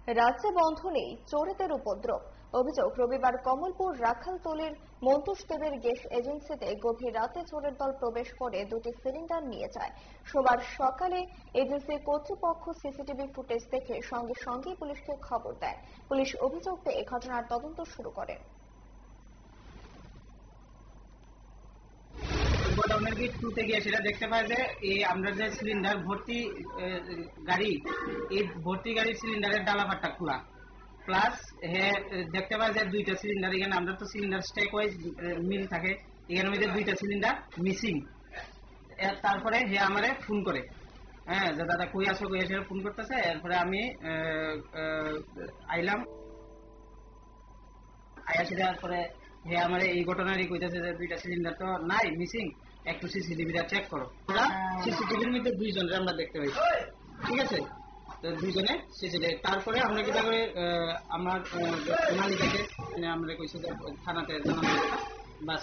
রাজ্যে বন্ধ নেই, চোরেদের উপদ্রব। অভিযোগ, রবিবার কমলপুর রাখালতলির মন্তুসদেবের গ্যাস এজেন্সিতে গভীর রাতে চোরের দল প্রবেশ করে দুটি সিলিন্ডার নিয়ে যায়। সোমবার সকালে এজেন্সির কর্তৃপক্ষ সিসিটিভি ফুটেজ দেখে সঙ্গে সঙ্গেই পুলিশকে খবর দেয়। পুলিশ অভিযোগ পেয়ে ঘটনার তদন্ত শুরু করে। গোডাউনের গেট 2 তে গিয়ে সেটা দেখতে পাই যে এই আমরা যে সিলিন্ডার ভর্তি গাড়ি, এই ভর্তি গাড়ির সিলিন্ডারের ডালাপাট্টা খোলা, প্লাস দেখতে পাই যে দুইটা সিলিন্ডার, এখানে আমরা তো সিলিন্ডার স্টেক ওয়াইজ মিল থাকে, এখানে মধ্যে দুইটা সিলিন্ডার মিসিং। তারপরে আমারে ফোন করে, যে দাদা কই আসো ফোন করতেছে। এরপরে আমি আইলাম, আয়া সেটা পরে আমার এই ঘটনারই কইতেছে যে দুইটা সিলিন্ডার তো নাই, মিসিং, একটু সিসিটিভিটা চেক করো। সিসিটিভির মধ্যে দুইজনের আমরা দেখতে পাই, ঠিক আছে, তো দুইজনে সিসিটিভি। তারপরে আমরা কি করে আমার মালিকাকে আমরা কইছি যে থানাতে জানানো বা